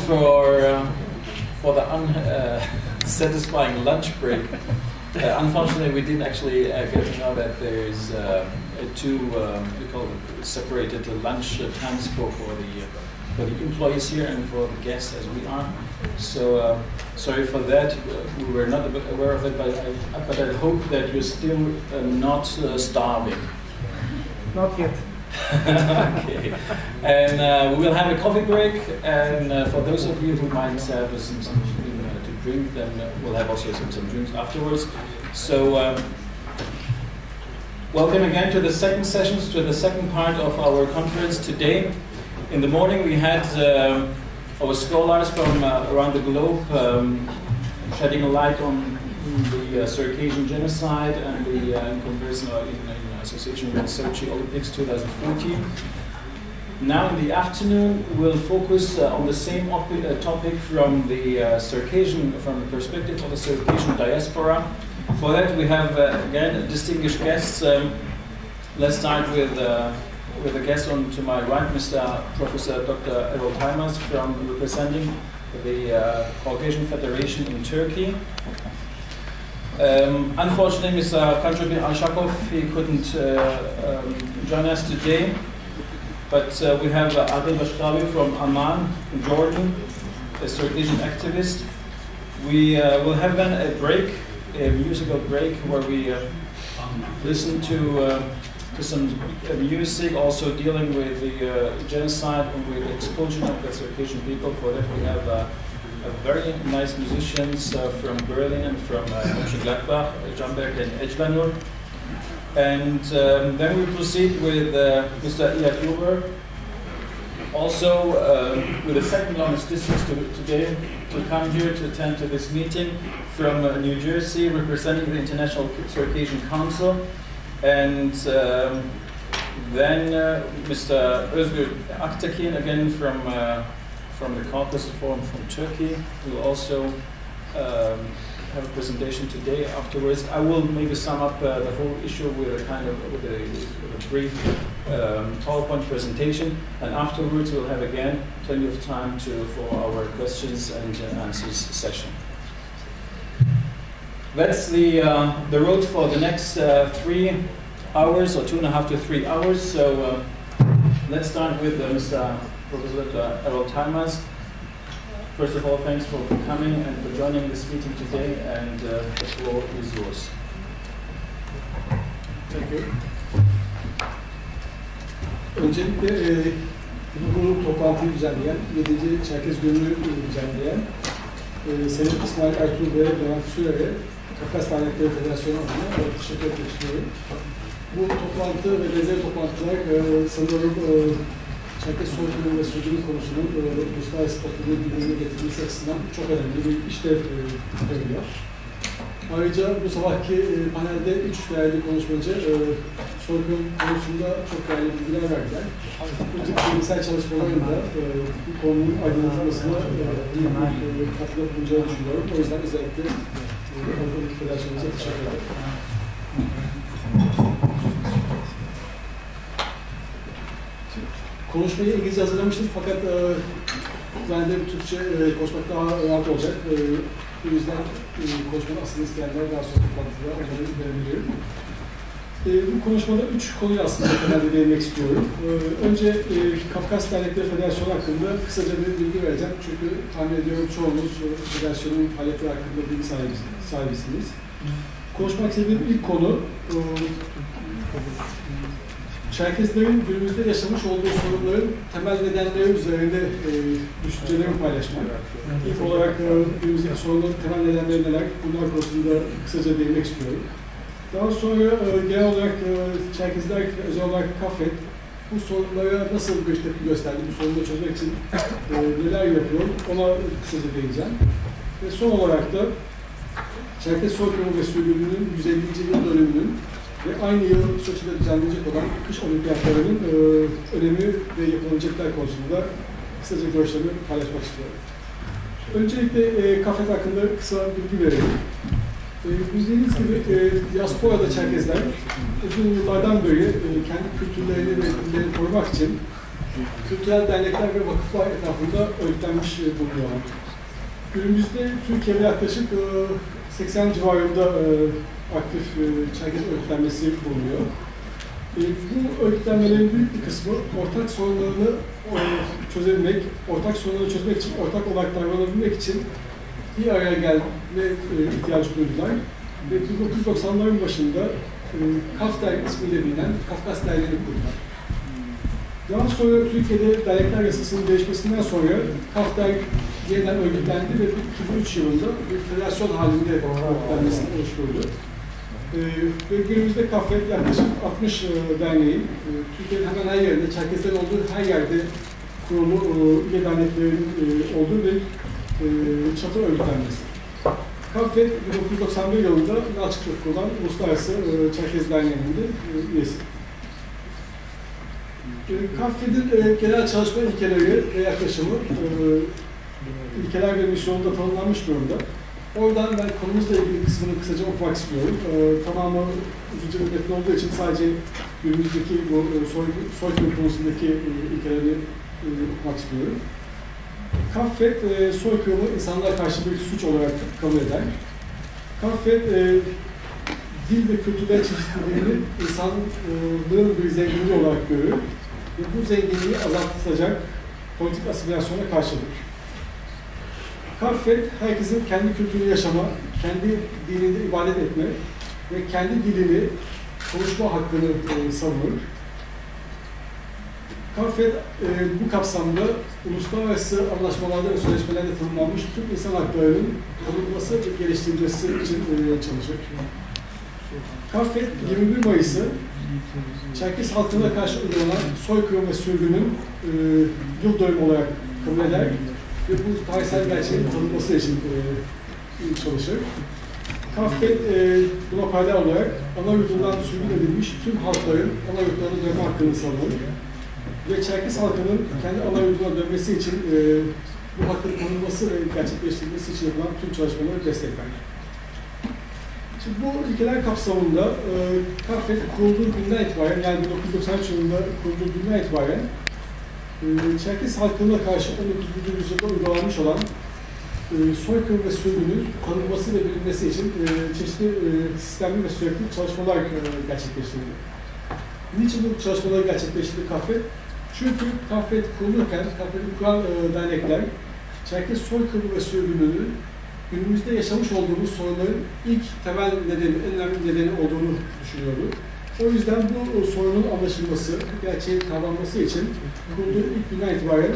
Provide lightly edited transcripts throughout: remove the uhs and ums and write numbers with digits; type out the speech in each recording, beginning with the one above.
for the unsatisfying lunch break. Unfortunately, we didn't actually get to know that there is two we call it separated lunch times for the employees here and for the guests as we are. So sorry for that. We were not aware of it, but I hope that you're still not starving. Not yet. Okay. And we will have a coffee break, and for those of you who might have something to drink, then we'll have also some drinks afterwards. So welcome again to the second session, to the second part of our conference today. In the morning we had our scholars from around the globe shedding a light on the Circassian genocide and the comparison in association with Sochi Olympics 2014. Now in the afternoon we'll focus on the same topic from the from the perspective of the Circassian diaspora. For that we have again distinguished guests. Let's start with a guest on to my right, Mr. Professor Dr. Errol Taymaz, representing the Caucasian Federation in Turkey. Unfortunately, Mr. Kanjobin Al-Shakov, he couldn't join us today, but we have Adil Bashkawi from Amman, in Jordan, a Circassian activist. We will have then a break, a musical break, where we listen to some music also dealing with the genocide and with the expulsion of the Circassian people. For that we have very nice musicians from Berlin and from Mönchengladbach, Jamberg and Ejlanur. And then we proceed with Mr. Iyad Uber, also with the second longest distance today to come here to attend to this meeting from New Jersey, representing the International Circassian Council. And then Mr. Özgür Aktekin, again from the Caucasus Forum from Turkey, will also have a presentation today. Afterwards, I will maybe sum up the whole issue with a brief PowerPoint presentation, and afterwards we'll have again plenty of time for our questions and answers session. That's the road for the next 3 hours, or 2.5 to 3 hours. So let's start with Mr. Professor Errol Taymaz. First of all, thanks for coming and for joining this meeting today, and the floor is yours. Thank you. Öncelikle bu toplantıyı düzenleyen, 7. Çerkez Günü'nü düzenleyen Sayın İsmail Ertuğrul ve Levent Sürer'e Kafkas Dernekleri Federasyonu adına teşekkür etmek istiyorum. Bu toplantı ve benzeri toplantılar sanırım Çerkez soykırımı ve sürdürüm konusunun uluslararası toplumun gündemine getirilmesi açısından çok önemli bir işlev görüyor. Ayrıca bu sabahki panelde 3 değerli konuşmacı soykırım konusunda çok değerli bilgiler verdiler. Bu tip bilimsel çalışmaların da bu konunun aydınlatılmasına büyük katkıda bulunacağını düşünüyorum. O yüzden özellikle Avrupa Federasyonu'na teşekkür ederim. Konuşmayı İngilizce hazırlamıştım fakat zannederim Türkçe konuşmak daha rahat olacak. Bu yüzden konuşmanın aslında isteyenler daha sonra toplantıda onları verebilirim. Bu konuşmada 3 konuyu aslında temelde değinmek istiyorum. Önce Kafkas Dernekleri Federasyonu hakkında kısaca bir bilgi vereceğim. Çünkü tahmin ediyorum çoğunuz federasyonun faaliyetleri hakkında bilgi sahibisiniz. Konuşmak istediğim ilk konu Çerkeslerin günümüzde yaşamış olduğu sorunların temel nedenleri üzerinde düşüncelerimi paylaşmak. İlk olarak günümüzdeki sorunların temel nedenleri neler? Bunlar konusunda kısaca değinmek istiyorum. Daha sonra genel olarak Çerkezler, özel olarak Kafet, bu sorunlara nasıl bir tepki gösterdi, bu sorunları çözmek için neler yapıyor, ona kısaca değineceğim. Ve son olarak da Çerkez soykırımı ve sürdürümünün 150. yıl dönümünün ve aynı yıl Soçi'de düzenlenecek olan kış olimpiyatlarının önemi ve yapılacaklar konusunda kısaca görüşlerimi paylaşmak istiyorum. Öncelikle Kafet hakkında kısa bilgi verelim. Bildiğiniz gibi diasporada Çerkezler uzun yıllardan beri kendi kültürlerini ve dillerini korumak için kültürel dernekler ve vakıflar etrafında örgütlenmiş bulunuyor. Günümüzde Türkiye'de yaklaşık 80 civarında aktif Çerkez örgütlenmesi bulunuyor. Bu örgütlenmelerin büyük bir kısmı ortak sorunlarını çözebilmek, ortak sorunları çözmek için, ortak olarak davranabilmek için bir araya gelme ihtiyacı duydular. Ve 1990'ların başında Kafter ismiyle bilinen Kafkas Derneği'ni kurdular. Daha sonra Türkiye'de dernekler yasasının değişmesinden sonra Kafter yeniden örgütlendi ve 2003 yılında bir federasyon halinde örgütlenmesini oluşturdu. Ve günümüzde Kafter yaklaşık 60 derneğin, Türkiye'nin hemen her yerinde, Çerkezlerin olduğu her yerde kurulu üye derneklerin olduğu bir çatı örgütlenmesi. Kafet 1991 yılında Nalçık'ta kurulan Uluslararası Çerkez Derneği'nin de üyesi. Kafet'in genel çalışma ilkeleri ve yaklaşımı, ilkeler ve misyonunda tanımlanmış durumda. Oradan ben konumuzla ilgili kısmını kısaca okumak istiyorum. Tamamı uzunca bir metin olduğu için sadece günümüzdeki bu soykırım konusundaki ilkeleri okumak istiyorum. Kafet, soykırımı insanlığa karşı bir suç olarak kabul eder. Kafet, dil ve kültürel çeşitliliğini insanlığın bir zenginliği olarak görür ve bu zenginliği azaltacak politik asimilasyona karşıdır. Kafet, herkesin kendi kültürünü yaşama, kendi dininde ibadet etme ve kendi dilini konuşma hakkını savunur. Kafet, bu kapsamda uluslararası anlaşmalarda ve sözleşmelerde tanımlanmış tüm insan haklarının tanınması ve geliştirilmesi için çalışır. Kafet, 21 Mayıs'ı Çerkez halkına karşı uygulanan soykırım ve sürgünün yıl dönümü olarak kabul eder ve bu tarihsel gerçeğin tanınması için çalışır. Kafet, buna paralel olarak ana yurdundan sürgün edilmiş tüm halkların ana yurtlarına dönme hakkını savunur. Ve Çerkez halkının kendi ana yurduna dönmesi için bu hakkın tanınması ve gerçekleştirilmesi için yapılan tüm çalışmaları destekler. Şimdi bu ilkeler kapsamında Kafet kurulduğu günden itibaren, yani 1993 yılında kurulduğu günden itibaren Çerkez halkına karşı 19. yüzyılda uygulanmış olan soykırım ve sürgünün tanınması ve bilinmesi için çeşitli sistemli ve sürekli çalışmalar gerçekleştirildi. Niçin bu çalışmaları gerçekleştirdi Kafet? Çünkü Kafet kurulurken, Kafet'i kuran dernekler, Çerkez soykırımı ve sürgününün günümüzde yaşamış olduğumuz sorunların ilk temel nedeni, en önemli nedeni olduğunu düşünüyordu. O yüzden bu sorunun anlaşılması, gerçeğin kavranması için kurulduğu ilk günden itibaren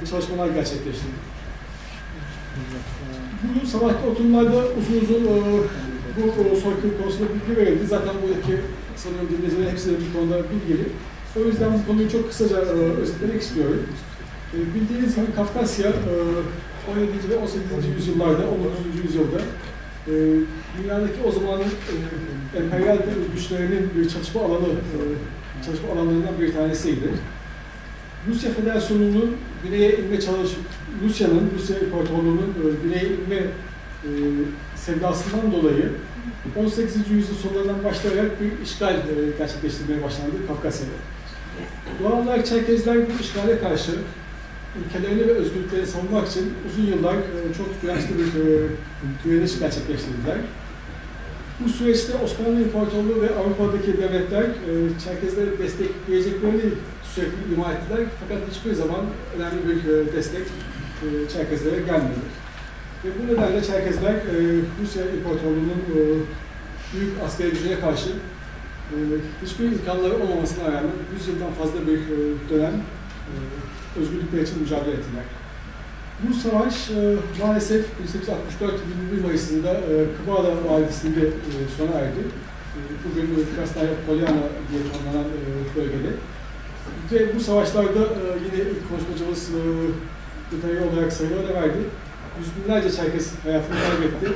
çalışmalar gerçekleştirdi. Bu sabahki oturumlarda uzun bu soykırım konusunda bilgi verildi. Zaten buradaki sanıyorum dinleyicilerin hepsi de bu konuda bilgili. O yüzden bu konuyu çok kısaca özetlemek istiyorum. Bildiğiniz gibi Kafkasya 17. ve 18. yüzyıllarda, 19. yüzyılda dünyadaki o zamanın emperyal güçlerinin bir çalışma alanlarından bir tanesiydi. Rusya Federasyonu'nun güneye inme Rusya İmparatorluğu'nun güneye inme sevdasından dolayı 18. yüzyıl sonlarından başlayarak bir işgal gerçekleştirmeye başlandı Kafkasya'da. Doğal olarak Çerkezler bu işgale karşı ülkelerini ve özgürlüklerini savunmak için uzun yıllar çok dirençli bir direniş gerçekleştirdiler. Bu süreçte Osmanlı İmparatorluğu ve Avrupa'daki devletler Çerkezleri destekleyeceklerini sürekli ima ettiler. Fakat hiçbir zaman önemli bir destek Çerkezlere gelmedi. Ve bu nedenle Çerkezler Rusya İmparatorluğu'nun büyük askeri gücüne karşı hiçbir imkanları olmamasına rağmen 100 yıldan fazla bir dönem özgürlükler için mücadele ettiler. Bu savaş maalesef 1864 21 Mayıs'ında Kıbrıs Vadisi'nde sona erdi. Bugün Krasnaya Polyana diye tanımlanan bölgede. Ve bu savaşlarda yine ilk konuşmacımız detaylı olarak sayılarla verdi. Yüz binlerce Çerkez hayatını kaybetti.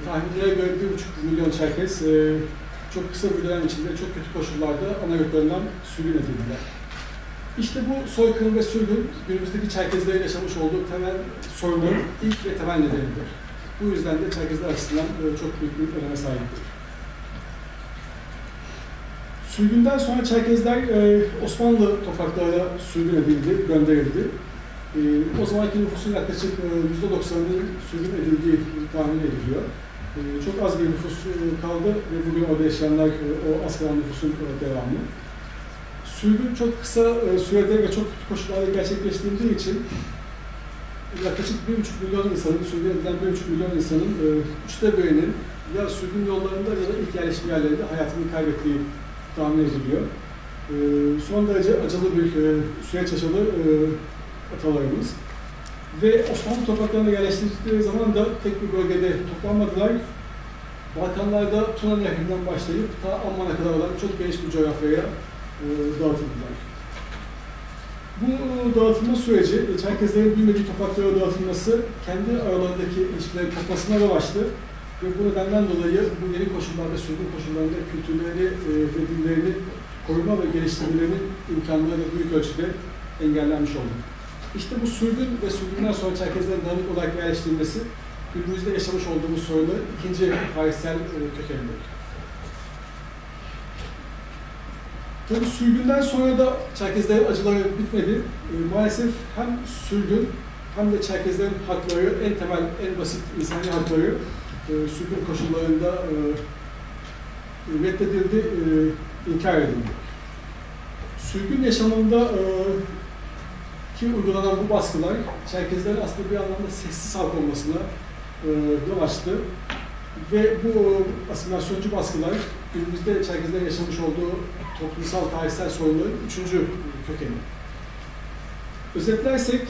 Tahminlere göre 1,5 milyon Çerkez çok kısa bir dönem içinde çok kötü koşullarda ana yurtlarından sürgün edildiler. İşte bu soykırım ve sürgün günümüzdeki Çerkezlerin yaşamış olduğu temel sorunların ilk ve temel nedenidir. Bu yüzden de Çerkezler açısından çok büyük bir öneme sahiptir. Sürgünden sonra Çerkezler Osmanlı topraklarına sürgün edildi, gönderildi. O zamanki nüfusun yaklaşık %90'ının sürgün edildiği tahmin ediliyor. Çok az bir nüfus kaldı ve bugün orada yaşayanlar o az kalan nüfusun devamı. Sürgün çok kısa sürede ve çok kötü koşullarda gerçekleştirildiği için yaklaşık 1,5 milyon insanın, sürgün edilen 1,5 milyon insanın 1/3'inin ya sürgün yollarında ya da ilk yerleşim yerlerinde hayatını kaybettiği tahmin ediliyor. Son derece acılı bir süreç yaşadı atalarımız. Ve Osmanlı topraklarına yerleştirdikleri zaman da tek bir bölgede toplanmadılar. Balkanlarda Tuna Nehri'nden başlayıp ta Amman'a kadar olan çok geniş bir coğrafyaya dağıtıldılar. Bu dağıtılma süreci, Çerkezlerin bilmediği topraklara dağıtılması kendi aralarındaki ilişkilerin kopmasına yol açtı. Ve bu nedenden dolayı bu yeni koşullarda, sürgün koşullarında kültürlerini ve dillerini koruma ve geliştirmelerinin imkanları büyük ölçüde engellenmiş oldu. İşte bu sürgün ve sürgünden sonra Çerkezlerin dağınık olarak yerleştirilmesi, günümüzde yaşamış olduğumuz sorunu ikinci tarihsel kökeninde. Tabii sürgünden sonra da Çerkezlerin acıları bitmedi. Maalesef hem sürgün hem de Çerkezlerin hakları, en temel, en basit insani hakları sürgün koşullarında reddedildi, inkar edildi. Sürgün yaşamında ki uygulanan bu baskılar, Çerkezlerin aslında bir anlamda sessiz halk olmasına yol açtı. Ve bu asimilasyoncu baskılar, günümüzde Çerkezlerin yaşamış olduğu toplumsal, tarihsel sorunların üçüncü kökeni. Özetlersek,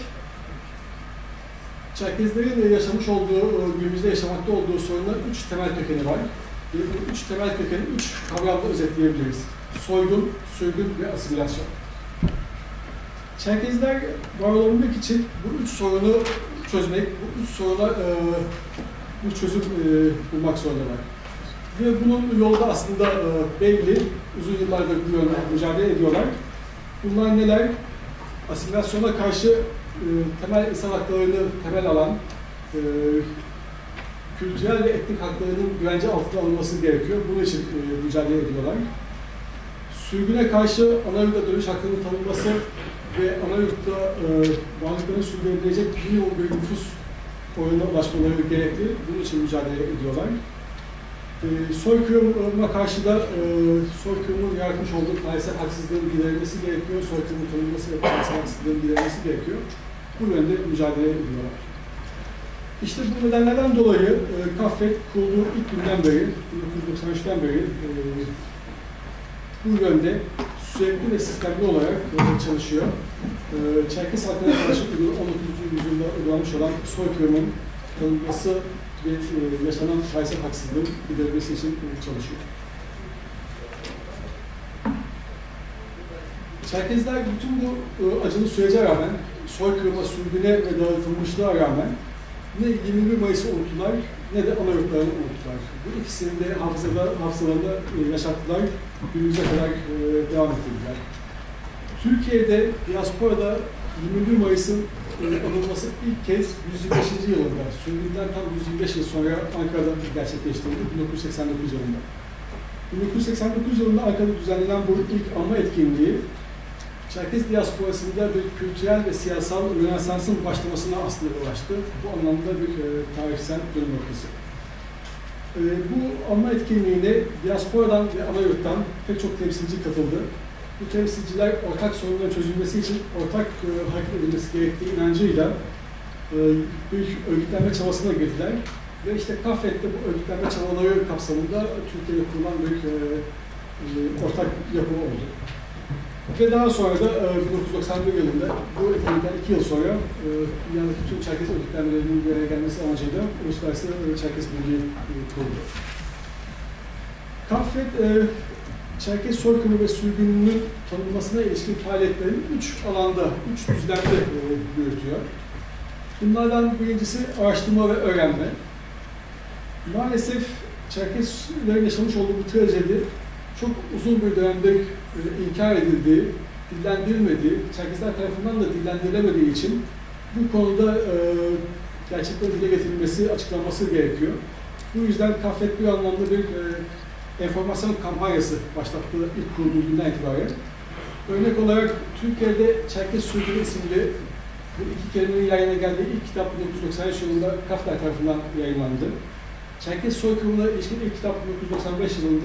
Çerkezlerin yaşamış olduğu, günümüzde yaşamakta olduğu sorunların üç temel kökeni var. Ve bu üç temel kökeni üç kavramda özetleyebiliriz. Soygun, sürgün ve asimilasyon. Çerkezler var olabilmek için bu üç sorunu çözmek, bu üç soruna bir çözüm bulmak zorundalar. Ve bunun yolu da aslında belli, uzun yıllardır bu yönde mücadele ediyorlar. Bunlar neler? Asimilasyona karşı temel insan haklarını temel alan, kültürel ve etnik haklarının güvence altına alınması gerekiyor. Bunun için mücadele ediyorlar. Sürgüne karşı ana yurda dönüş hakkının tanınması ve ana yurtta varlıklarını sürdürebilecek minimum bir nüfus oranına ulaşmaları gerekli. Bunun için mücadele ediyorlar. Soykırıma karşı da soykırımın yaratmış olduğu tarihsel haksızlığın giderilmesi gerekiyor. Soykırımın tanınması ve tarihsel haksızlığın giderilmesi gerekiyor. Bu yönde mücadele ediyorlar. İşte bu nedenlerden dolayı Kaffet kurulduğu ilk günden beri, 1993'ten beri bu yönde sürekli ve sistemli olarak çalışıyor. Çerkes halkına karşı 19. yüzyılda uygulanmış olan soykırımın tanınması ve yaşanan tarihsel haksızlığın giderilmesi için çalışıyor. Çerkezler bütün bu acılı sürece rağmen, soykırıma, sürgüne ve dağıtılmışlığa rağmen ne 21 Mayıs'ı unuttular ne de ana yurtlarını unuttular. Bu ikisini de hafızalarında yaşattılar, günümüze kadar devam ettirdiler. Türkiye'de, diasporada 21 Mayıs'ın anılması ilk kez 125. yılında, sürgünden tam 125 yıl sonra Ankara'da gerçekleştirildi, 1989 yılında. 1989 yılında Ankara'da düzenlenen bu ilk anma etkinliği, Çerkez diasporasında bir kültürel ve siyasal rönesansın başlamasına aslında ulaştı. Bu anlamda bir tarihsel dönüm noktası. Bu anma etkinliğine diasporadan ve ana yurttan pek çok temsilci katıldı. Bu temsilciler ortak sorunların çözülmesi için ortak hareket edilmesi gerektiği inancıyla bir örgütlenme çabasına girdiler. Ve işte Kaffet'te bu örgütlenme çabaları kapsamında Türkiye'de kurulan bir ortak yapı oldu. Ve daha sonra da 1991 yılında bu etkinlikten 2 yıl sonra dünyadaki tüm Çerkes örgütlenmelerinin bir araya gelmesi amacıyla Uluslararası Çerkes Birliği kuruldu. Kaffet, Çerkes soykırımı ve sürgününün tanınmasına ilişkin faaliyetlerini 3 alanda, 3 düzlemde yürütüyor. Bunlardan birincisi araştırma ve öğrenme. Maalesef Çerkeslerin yaşamış olduğu bu trajedi çok uzun bir dönemde inkar edildiği, dillendirilmediği, Çerkesler tarafından da dillendirilemediği için bu konuda gerçekten dile getirilmesi, açıklanması gerekiyor. Bu yüzden Kaffet bir anlamda bir enformasyon kampanyası başlattığı ilk kurulduğu günden itibaren. Örnek olarak Türkiye'de Çerkes Soykırımı isimli bu iki kelimenin yayına geldiği ilk kitap 1993 yılında Kaftay tarafından yayınlandı. Çerkes Soykırımı'na ilişkin ilk kitap 1995 yılında